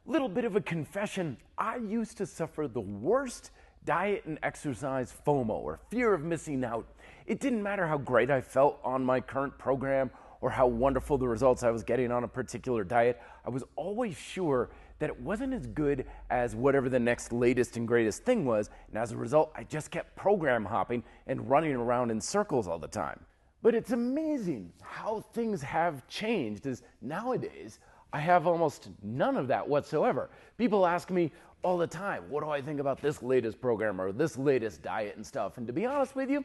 Little bit of a confession, I used to suffer the worst diet and exercise FOMO, or fear of missing out. It didn't matter how great I felt on my current program or how wonderful the results I was getting on a particular diet. I was always sure that it wasn't as good as whatever the next latest and greatest thing was, and as a result, I just kept program hopping and running around in circles all the time. But it's amazing how things have changed, as nowadays, I have almost none of that whatsoever. People ask me all the time, what do I think about this latest program or this latest diet and stuff? And to be honest with you,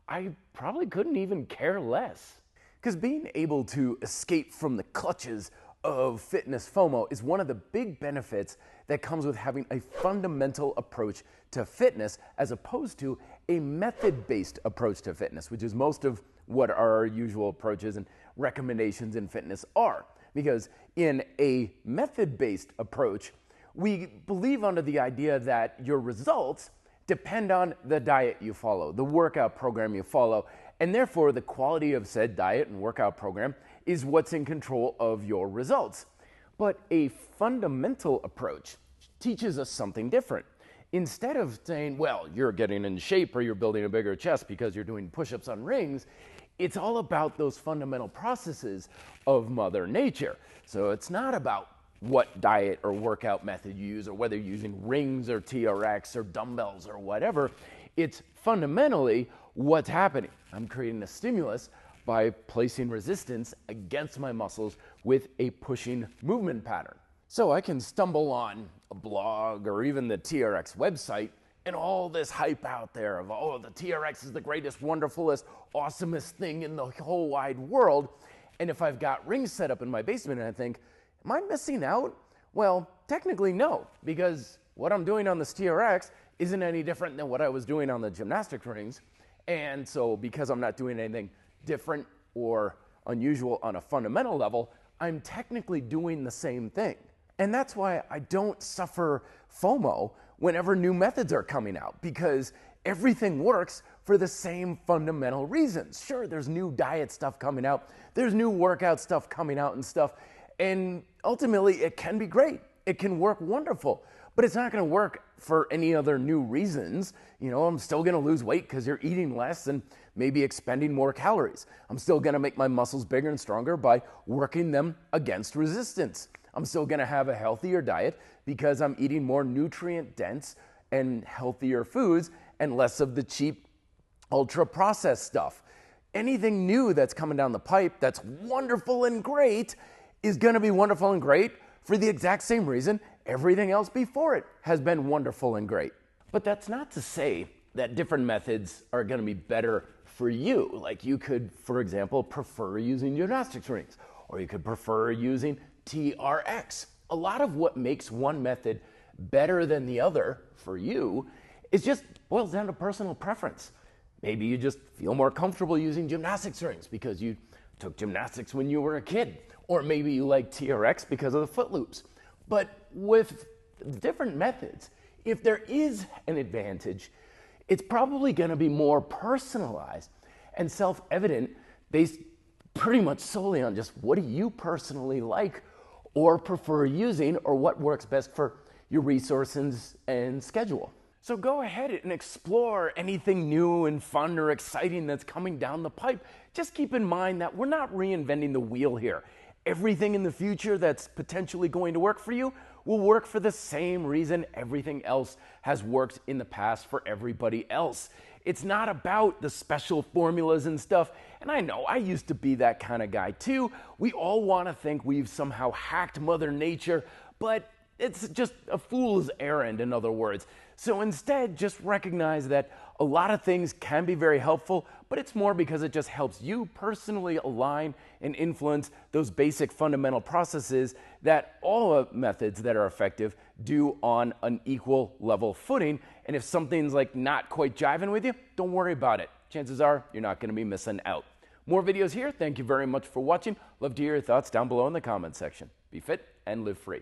I probably couldn't even care less. Because being able to escape from the clutches of fitness FOMO is one of the big benefits that comes with having a fundamental approach to fitness as opposed to a method-based approach to fitness, which is most of what our usual approaches and recommendations in fitness are. Because in a method-based approach, we believe under the idea that your results depend on the diet you follow, the workout program you follow, and therefore the quality of said diet and workout program is what's in control of your results. But a fundamental approach teaches us something different. Instead of saying, well, you're getting in shape or you're building a bigger chest because you're doing push-ups on rings, it's all about those fundamental processes of Mother Nature. So it's not about what diet or workout method you use or whether you're using rings or TRX or dumbbells or whatever. It's fundamentally what's happening. I'm creating a stimulus by placing resistance against my muscles with a pushing movement pattern. So I can stumble on a blog or even the TRX website and all this hype out there of, oh, the TRX is the greatest, wonderfulest, awesomest thing in the whole wide world. And if I've got rings set up in my basement and I think, am I missing out? Well, technically no, because what I'm doing on this TRX isn't any different than what I was doing on the gymnastic rings. And so because I'm not doing anything different or unusual on a fundamental level, I'm technically doing the same thing. And that's why I don't suffer FOMO whenever new methods are coming out, because everything works for the same fundamental reasons. Sure, there's new diet stuff coming out, there's new workout stuff coming out and stuff, and ultimately it can be great. It can work wonderful, but it's not gonna work for any other new reasons. You know, I'm still gonna lose weight because you're eating less and maybe expending more calories. I'm still gonna make my muscles bigger and stronger by working them against resistance. I'm still gonna have a healthier diet because I'm eating more nutrient-dense and healthier foods and less of the cheap, ultra-processed stuff. Anything new that's coming down the pipe that's wonderful and great is gonna be wonderful and great for the exact same reason everything else before it has been wonderful and great. But that's not to say that different methods are gonna be better for you. Like you could, for example, prefer using gymnastics rings, or you could prefer using TRX. A lot of what makes one method better than the other for you is just boils down to personal preference. Maybe you just feel more comfortable using gymnastics rings because you took gymnastics when you were a kid, or maybe you like TRX because of the foot loops. But with different methods, if there is an advantage, it's probably going to be more personalized and self-evident based pretty much solely on just what do you personally like or prefer using, or what works best for your resources and schedule. So go ahead and explore anything new and fun or exciting that's coming down the pipe. Just keep in mind that we're not reinventing the wheel here. Everything in the future that's potentially going to work for you will work for the same reason everything else has worked in the past for everybody else. It's not about the special formulas and stuff. And I know I used to be that kind of guy too. We all want to think we've somehow hacked Mother Nature, but it's just a fool's errand, in other words. So instead, just recognize that a lot of things can be very helpful, but it's more because it just helps you personally align and influence those basic fundamental processes that all methods that are effective do on an equal level footing. And if something's like not quite jiving with you, don't worry about it. Chances are you're not going to be missing out. More videos here. Thank you very much for watching. Love to hear your thoughts down below in the comment section. Be fit and live free.